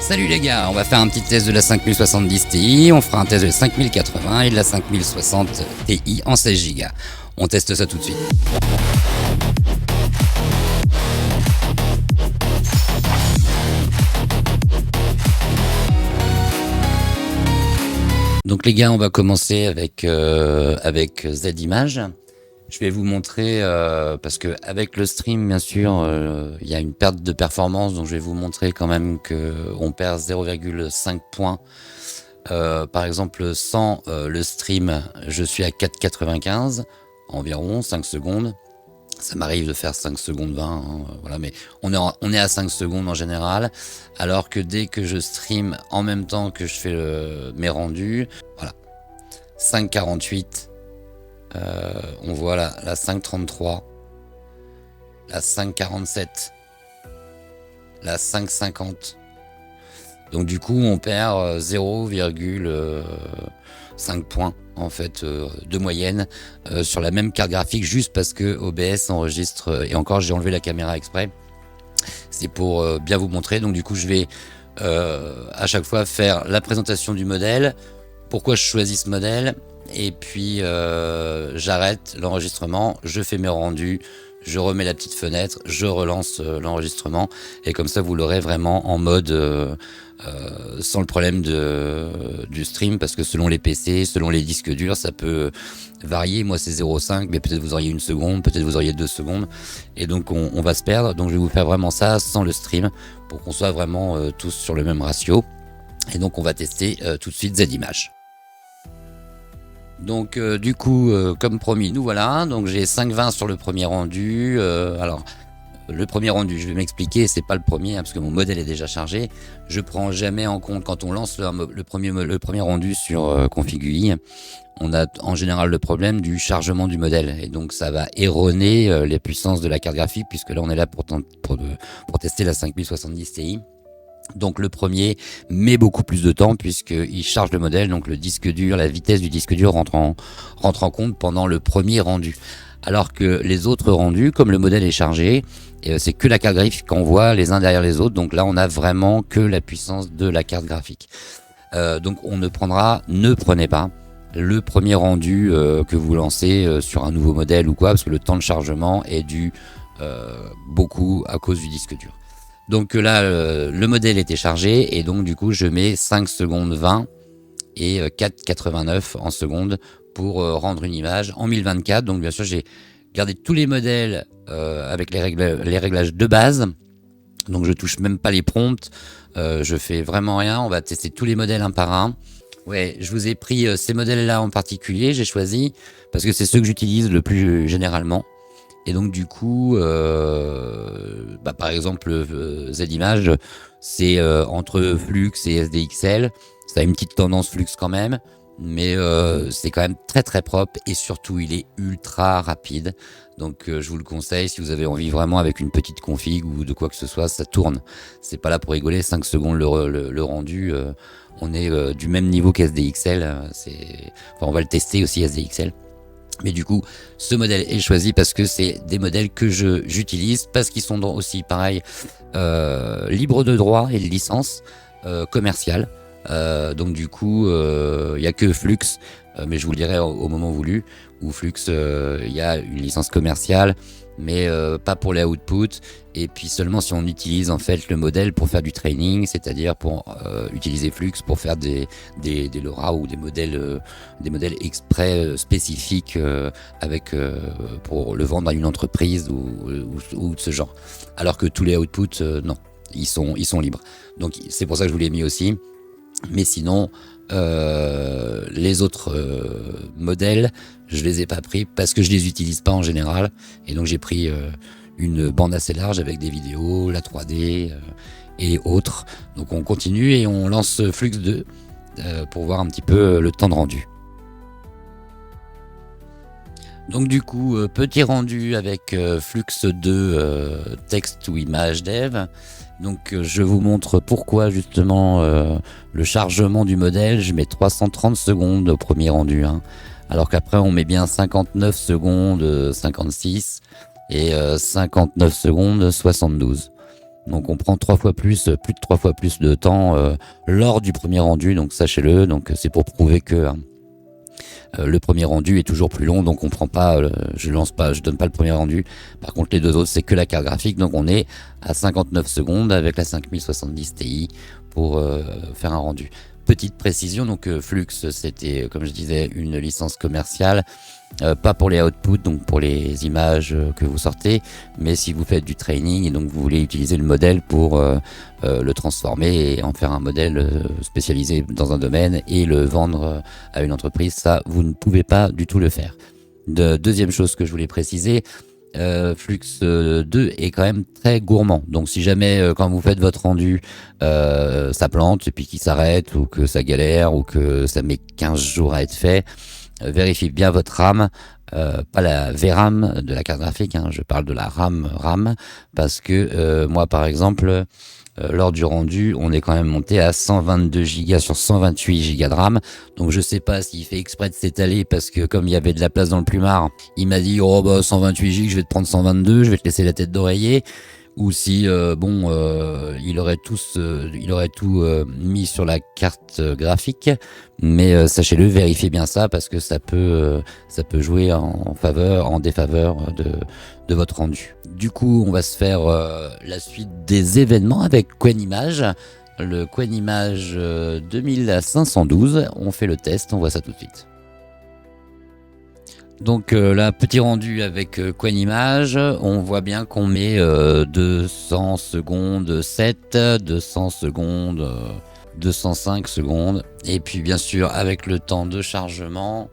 Salut les gars, on va faire un petit test de la 5070 Ti, on fera un test de la 5080 et de la 5060 Ti en 16 Go. On teste ça tout de suite. Donc les gars, on va commencer avec Z-Image. Je vais vous montrer, parce que avec le stream, bien sûr, il y a une perte de performance, donc je vais vous montrer quand même qu'on perd 0,5 points. Par exemple, sans le stream, je suis à 4,95 environ, 5 secondes. Ça m'arrive de faire 5 secondes 20, hein, voilà, mais on est à 5 secondes en général, alors que dès que je stream en même temps que je fais mes rendus, voilà, 5,48. On voit la 5,33, la 5,47, la 5,50. Donc du coup on perd 0,5 points en fait de moyenne sur la même carte graphique, juste parce que OBS enregistre, et encore j'ai enlevé la caméra exprès, c'est pour bien vous montrer. Donc du coup je vais à chaque fois faire la présentation du modèle, pourquoi je choisis ce modèle, et puis j'arrête l'enregistrement, je fais mes rendus, je remets la petite fenêtre, je relance l'enregistrement, et comme ça vous l'aurez vraiment en mode sans le problème du stream, parce que selon les PC, selon les disques durs, ça peut varier. Moi c'est 0,5, mais peut-être vous auriez 1 seconde, peut-être vous auriez 2 secondes, et donc on va se perdre. Donc je vais vous faire vraiment ça sans le stream, pour qu'on soit vraiment tous sur le même ratio. Et donc on va tester tout de suite Z-Image. Donc du coup, comme promis, nous voilà. Donc j'ai 5,20 sur le premier rendu. Alors le premier rendu, je vais m'expliquer, c'est pas le premier, hein, parce que mon modèle est déjà chargé. Je prends jamais en compte, quand on lance le premier rendu sur Config UI, on a en général le problème du chargement du modèle, et donc ça va erroner les puissances de la carte graphique, puisque là on est là pour tester la 5070 Ti. Donc le premier met beaucoup plus de temps, puisqu'il charge le modèle, donc le disque dur, la vitesse du disque dur rentre en compte pendant le premier rendu. Alors que les autres rendus, comme le modèle est chargé, c'est que la carte graphique qu'on voit les uns derrière les autres, donc là on a vraiment que la puissance de la carte graphique. Donc on ne prenez pas le premier rendu que vous lancez sur un nouveau modèle ou quoi, parce que le temps de chargement est dû beaucoup à cause du disque dur. Donc là, le modèle était chargé, et donc du coup, je mets 5 secondes 20 et 4,89 en seconde pour rendre une image en 1024. Donc bien sûr, j'ai gardé tous les modèles avec les réglages de base. Donc je touche même pas les prompts, je fais vraiment rien. On va tester tous les modèles un par un. Ouais, je vous ai pris ces modèles-là en particulier, j'ai choisi, parce que c'est ceux que j'utilise le plus généralement. Et donc du coup, par exemple, Z-Image, c'est entre Flux et SDXL. Ça a une petite tendance Flux quand même, mais c'est quand même très très propre, et surtout il est ultra rapide. Donc je vous le conseille, si vous avez envie vraiment avec une petite config ou de quoi que ce soit, ça tourne. C'est pas là pour rigoler, 5 secondes le rendu, on est du même niveau qu'SDXL. On va le tester aussi SDXL. Mais du coup, ce modèle est choisi parce que c'est des modèles que j'utilise, parce qu'ils sont aussi pareil libres de droit et de licence commerciale. Donc du coup, il n'y a que Flux, mais je vous le dirai au moment voulu, où Flux, il y a une licence commerciale, mais pas pour les outputs, et puis seulement si on utilise en fait le modèle pour faire du training, c'est-à-dire pour utiliser Flux pour faire des LoRa ou des modèles exprès spécifiques pour le vendre à une entreprise ou de ce genre. Alors que tous les outputs, non, ils sont libres. Donc c'est pour ça que je vous l'ai mis aussi. Mais sinon, les autres modèles, je les ai pas pris parce que je les utilise pas en général, et donc j'ai pris une bande assez large avec des vidéos, la 3D et autres. Donc on continue et on lance Flux 2 pour voir un petit peu le temps de rendu. Donc du coup, petit rendu avec Flux 2 texte ou image dev. Donc je vous montre pourquoi justement le chargement du modèle, je mets 330 secondes au premier rendu, hein, alors qu'après on met bien 59 secondes 56 et 59 secondes 72. Donc on prend 3 fois plus de 3 fois plus de temps lors du premier rendu, donc sachez-le. Donc c'est pour prouver que le premier rendu est toujours plus long, donc on prend pas, je donne pas le premier rendu. Par contre, les deux autres, c'est que la carte graphique, donc on est à 59 secondes avec la 5070 Ti pour faire un rendu. Petite précision, donc Flux, c'était, comme je disais, une licence commerciale, pas pour les outputs, donc pour les images que vous sortez, mais si vous faites du training et donc vous voulez utiliser le modèle pour le transformer et en faire un modèle spécialisé dans un domaine et le vendre à une entreprise, ça, vous ne pouvez pas du tout le faire. Deuxième chose que je voulais préciser, Flux 2 est quand même très gourmand. Donc si jamais quand vous faites votre rendu ça plante et puis qu'il s'arrête ou que ça galère ou que ça met 15 jours à être fait, vérifiez bien votre RAM, pas la VRAM de la carte graphique, hein, je parle de la RAM, parce que moi par exemple lors du rendu, on est quand même monté à 122 Go sur 128 Go de RAM. Donc je sais pas s'il fait exprès de s'étaler parce que comme il y avait de la place dans le plumard, il m'a dit oh bah 128 Go, je vais te prendre 122, je vais te laisser la tête d'oreiller. Ou si il aurait tout mis sur la carte graphique, mais sachez-le, vérifiez bien ça parce que ça peut jouer en faveur, en défaveur de votre rendu. Du coup, on va se faire la suite des événements avec Qwen-Image, le Qwen-Image 2512. On fait le test, on voit ça tout de suite. Donc là, petit rendu avec Qwen-Image, on voit bien qu'on met 200 secondes 7, 200 secondes, 205 secondes. Et puis bien sûr, avec le temps de chargement,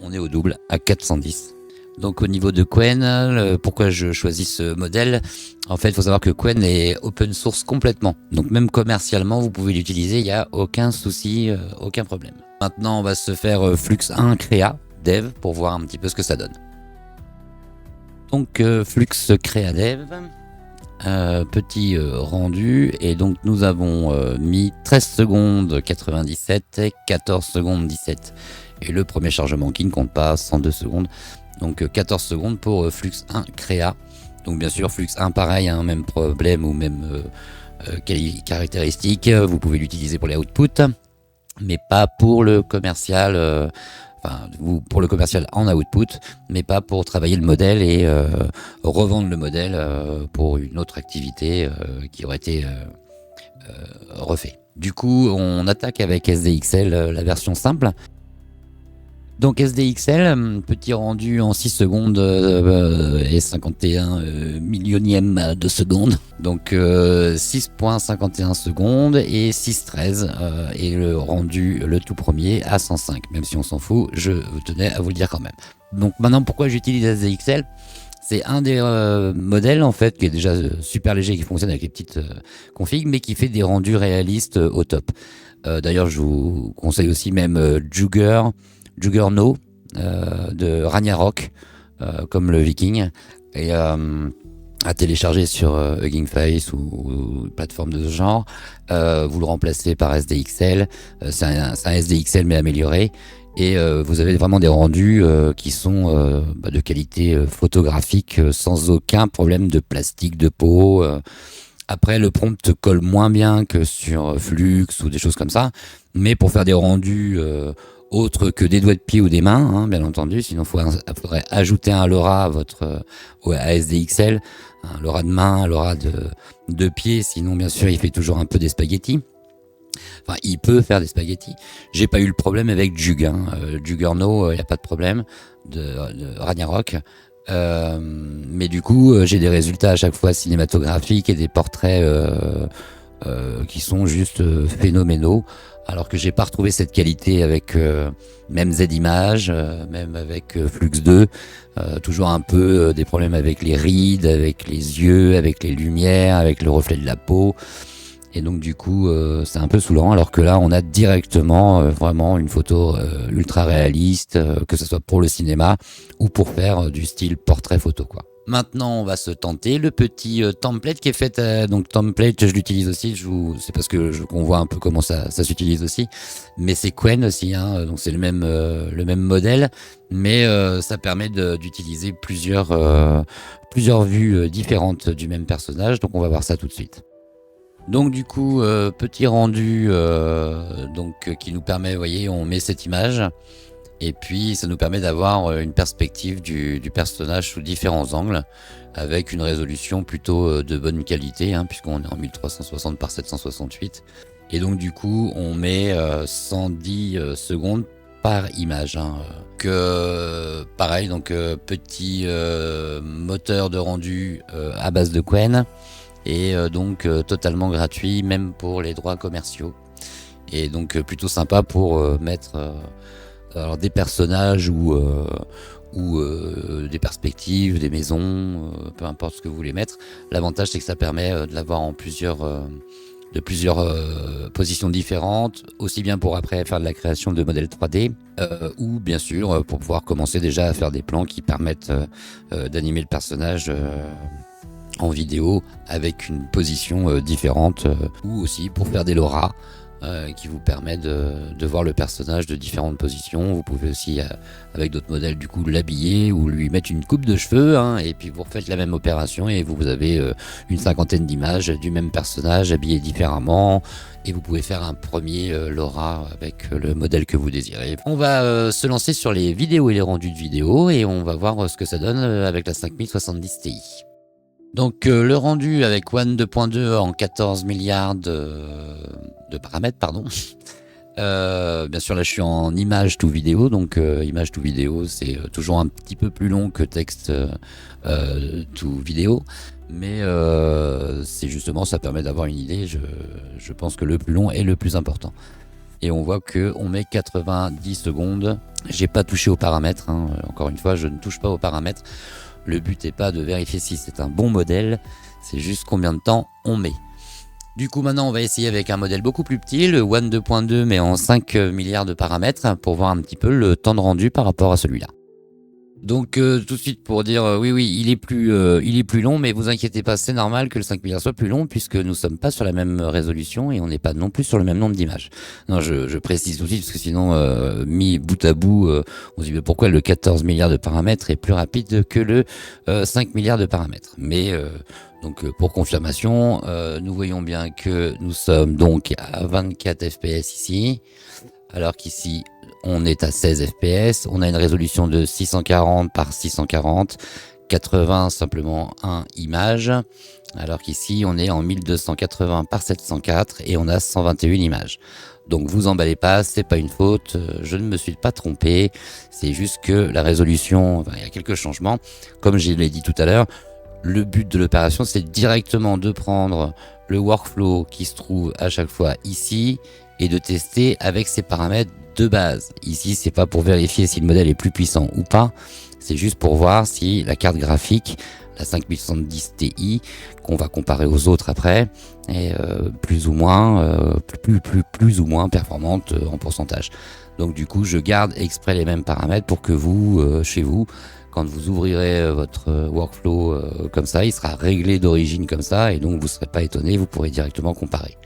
on est au double, à 410. Donc au niveau de Qwen, pourquoi je choisis ce modèle? En fait, il faut savoir que Qwen est open source complètement. Donc même commercialement, vous pouvez l'utiliser, il n'y a aucun souci, aucun problème. Maintenant, on va se faire Flux 1 Créa Dev pour voir un petit peu ce que ça donne. Donc Flux Créa Dev, petit rendu, et donc nous avons mis 13 secondes 97 et 14 secondes 17. Et le premier chargement qui ne compte pas, 102 secondes. Donc 14 secondes pour Flux 1 Créa. Donc bien sûr Flux 1 pareil, hein, même problème ou même caractéristique. Vous pouvez l'utiliser pour les outputs, mais pas pour le commercial. Pour le commercial en output, mais pas pour travailler le modèle et revendre le modèle pour une autre activité qui aurait été refait. Du coup, on attaque avec SDXL la version simple. Donc SDXL, petit rendu en 6 secondes et 51 millionièmes de seconde. Donc 6.51 secondes et 6.13 et le rendu le tout premier à 105. Même si on s'en fout, je tenais à vous le dire quand même. Donc maintenant, pourquoi j'utilise SDXL? C'est un des modèles en fait qui est déjà super léger, qui fonctionne avec les petites configs, mais qui fait des rendus réalistes au top. D'ailleurs, je vous conseille aussi même Juggernaut de Ragnarok, comme le Viking, et à télécharger sur Hugging Face ou plateforme de ce genre. Vous le remplacez par SDXL, c'est un SDXL mais amélioré, et vous avez vraiment des rendus qui sont de qualité photographique sans aucun problème de plastique, de peau. Après, le prompt colle moins bien que sur Flux ou des choses comme ça, mais pour faire des rendus autre que des doigts de pied ou des mains, hein, bien entendu, sinon faudrait ajouter un LoRa à votre à SDXL, un LoRa de main, un LoRa de pied, sinon bien sûr il fait toujours un peu des spaghettis. Enfin, il peut faire des spaghettis. J'ai pas eu le problème avec Juggernaut, il n'y a pas de problème de Ragnarok. Mais du coup, j'ai des résultats à chaque fois cinématographiques et des portraits qui sont juste phénoménaux. Alors que j'ai pas retrouvé cette qualité avec même Z-Image, même avec Flux 2. Toujours un peu des problèmes avec les rides, avec les yeux, avec les lumières, avec le reflet de la peau. Et donc du coup, c'est un peu saoulant. Alors que là, on a directement vraiment une photo ultra réaliste, que ce soit pour le cinéma ou pour faire du style portrait photo, quoi. Maintenant, on va se tenter le petit template qui est fait. Donc template, je l'utilise aussi. C'est parce que qu'on voit un peu comment ça s'utilise aussi. Mais c'est Qwen aussi, hein, donc c'est le même modèle, mais ça permet d'utiliser plusieurs vues différentes du même personnage. Donc on va voir ça tout de suite. Donc du coup, petit rendu qui nous permet, vous voyez, on met cette image et puis ça nous permet d'avoir une perspective du personnage sous différents angles avec une résolution plutôt de bonne qualité, hein, puisqu'on est en 1360 par 768. Et donc du coup, on met 110 secondes par image. Hein. Pareil, donc petit moteur de rendu à base de Qwen et totalement gratuit, même pour les droits commerciaux. Et donc plutôt sympa pour mettre alors des personnages ou des perspectives, des maisons, peu importe ce que vous voulez mettre. L'avantage, c'est que ça permet de l'avoir en plusieurs positions différentes, aussi bien pour après faire de la création de modèles 3D, ou bien sûr pour pouvoir commencer déjà à faire des plans qui permettent d'animer le personnage en vidéo avec une position différente, ou aussi pour faire des LoRa qui vous permet de voir le personnage de différentes positions. Vous pouvez aussi avec d'autres modèles du coup l'habiller ou lui mettre une coupe de cheveux, hein, et puis vous refaites la même opération et vous avez une cinquantaine d'images du même personnage habillé différemment, et vous pouvez faire un premier LoRa avec le modèle que vous désirez. On va se lancer sur les vidéos et les rendus de vidéos et on va voir ce que ça donne avec la 5070 Ti. Donc le rendu avec One 2.2 en 14 milliards de paramètres, pardon. Bien sûr là je suis en image to vidéo, donc image to vidéo c'est toujours un petit peu plus long que texte to vidéo, mais c'est justement, ça permet d'avoir une idée. Je pense que le plus long est le plus important. Et on voit que on met 90 secondes. J'ai pas touché aux paramètres, hein. Encore une fois, je ne touche pas aux paramètres. Le but n'est pas de vérifier si c'est un bon modèle, c'est juste combien de temps on met. Du coup, maintenant, on va essayer avec un modèle beaucoup plus petit, le One 2.2, mais en 5 milliards de paramètres, pour voir un petit peu le temps de rendu par rapport à celui-là. Donc tout de suite pour dire oui, il est plus long, mais vous inquiétez pas, c'est normal que le 5 milliards soit plus long puisque nous sommes pas sur la même résolution et on n'est pas non plus sur le même nombre d'images. Non, je précise tout de suite parce que sinon mis bout à bout, on se dit mais pourquoi le 14 milliards de paramètres est plus rapide que le 5 milliards de paramètres. Mais donc pour confirmation, nous voyons bien que nous sommes donc à 24 fps ici, alors qu'ici on est à 16 fps, on a une résolution de 640 par 640, 80 simplement 1 image, alors qu'ici on est en 1280 par 704 et on a 121 images. Donc vous emballez pas, c'est pas une faute, je ne me suis pas trompé, c'est juste que la résolution, il y a quelques changements. Comme je l'ai dit tout à l'heure, le but de l'opération c'est directement de prendre le workflow qui se trouve à chaque fois ici et de tester avec ces paramètres de base. Ici, c'est pas pour vérifier si le modèle est plus puissant ou pas, c'est juste pour voir si la carte graphique, la 5070 Ti, qu'on va comparer aux autres après, est plus ou moins performante en pourcentage. Donc du coup, je garde exprès les mêmes paramètres pour que vous, chez vous, quand vous ouvrirez votre workflow comme ça, il sera réglé d'origine comme ça, et donc vous ne serez pas étonné, vous pourrez directement comparer.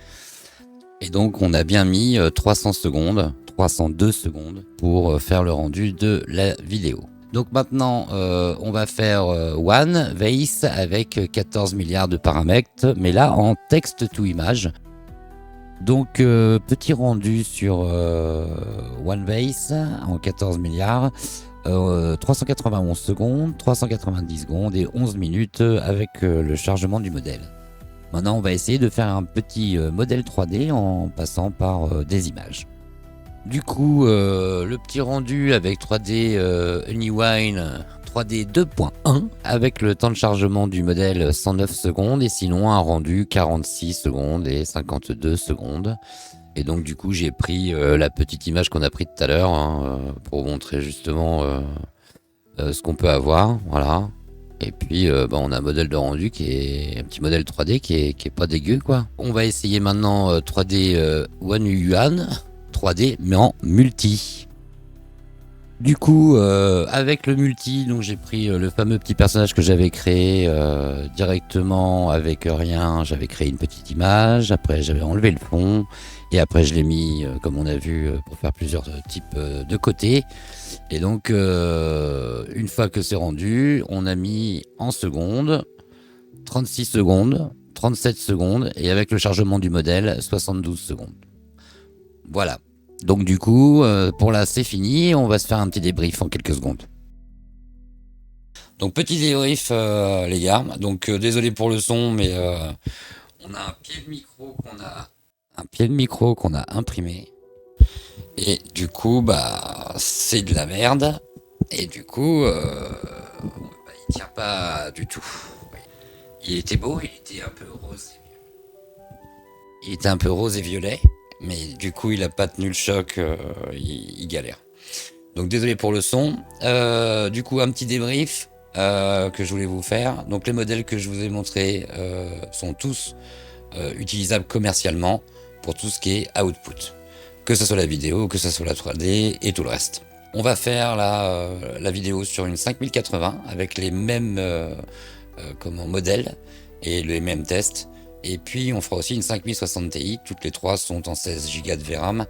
Et donc on a bien mis 302 secondes pour faire le rendu de la vidéo. Donc maintenant on va faire One Vase avec 14 milliards de paramètres, mais là en texte to image. Donc petit rendu sur One Vase en 14 milliards, 391 secondes, 390 secondes et 11 minutes avec le chargement du modèle. Maintenant, on va essayer de faire un petit modèle 3D en passant par des images. Du coup, le petit rendu avec 3D Unwine 3D 2.1 avec le temps de chargement du modèle 109 secondes et sinon un rendu 46 secondes et 52 secondes. Et donc du coup, j'ai pris la petite image qu'on a prise tout à l'heure, hein, pour montrer justement ce qu'on peut avoir. Voilà. Et puis on a un modèle de rendu qui est un petit modèle 3D qui est pas dégueu quoi. On va essayer maintenant 3D One Yuan 3D mais en multi. Du coup avec le multi, donc j'ai pris le fameux petit personnage que j'avais créé directement avec rien. J'avais créé une petite image, après j'avais enlevé le fond et après je l'ai mis comme on a vu pour faire plusieurs types de côtés. Et donc une fois que c'est rendu, on a mis en secondes 36 secondes, 37 secondes et avec le chargement du modèle 72 secondes. Voilà. Donc du coup, pour là c'est fini, on va se faire un petit débrief en quelques secondes. Donc petit débrief les gars, donc désolé pour le son mais on a un pied de micro qu'on a imprimé et du coup bah c'est de la merde et du coup il tient pas du tout. Il était beau, il était un peu rose et violet, mais du coup il a pas tenu le choc, il galère. Donc désolé pour le son. Du coup un petit débrief que je voulais vous faire. Donc les modèles que je vous ai montrés sont tous utilisables commercialement pour tout ce qui est output, que ce soit la vidéo, que ce soit la 3D et tout le reste. On va faire la vidéo sur une 5080 avec les mêmes modèles et les mêmes tests. Et puis on fera aussi une 5060 Ti, toutes les trois sont en 16 Go de VRAM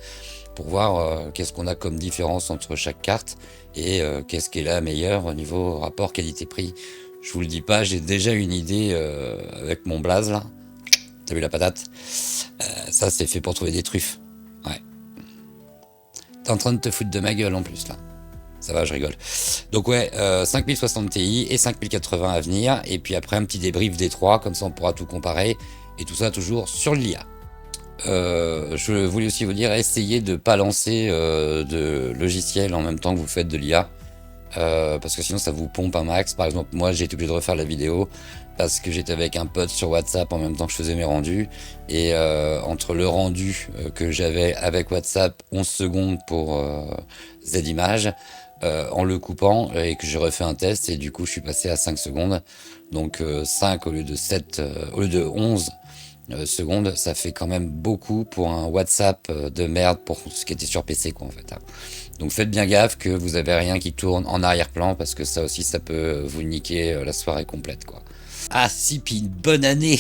pour voir qu'est-ce qu'on a comme différence entre chaque carte et qu'est-ce qui est la meilleure au niveau rapport qualité-prix. Je vous le dis pas, j'ai déjà une idée avec mon blaze là. T'as vu la patate? Ça c'est fait pour trouver des truffes. Ouais. T'es en train de te foutre de ma gueule en plus là. Ça va, je rigole. Donc ouais, 5060 Ti et 5080 à venir. Et puis après un petit débrief des trois, comme ça on pourra tout comparer. Et tout ça toujours sur l'IA. Je voulais aussi vous dire, essayez de pas lancer de logiciel en même temps que vous faites de l'IA. Parce que sinon ça vous pompe un max. Par exemple, moi j'ai été obligé de refaire la vidéo parce que j'étais avec un pote sur WhatsApp en même temps que je faisais mes rendus. Et entre le rendu que j'avais avec WhatsApp, 11 secondes pour Z-Image, en le coupant et que j'ai refait un test et du coup je suis passé à 5 secondes. Donc 5 au lieu de 7, au lieu de 11 secondes, ça fait quand même beaucoup pour un WhatsApp de merde pour ce qui était sur PC quoi en fait. Hein. Donc faites bien gaffe que vous avez rien qui tourne en arrière-plan parce que ça aussi ça peut vous niquer la soirée complète quoi. Ah si, puis une bonne année.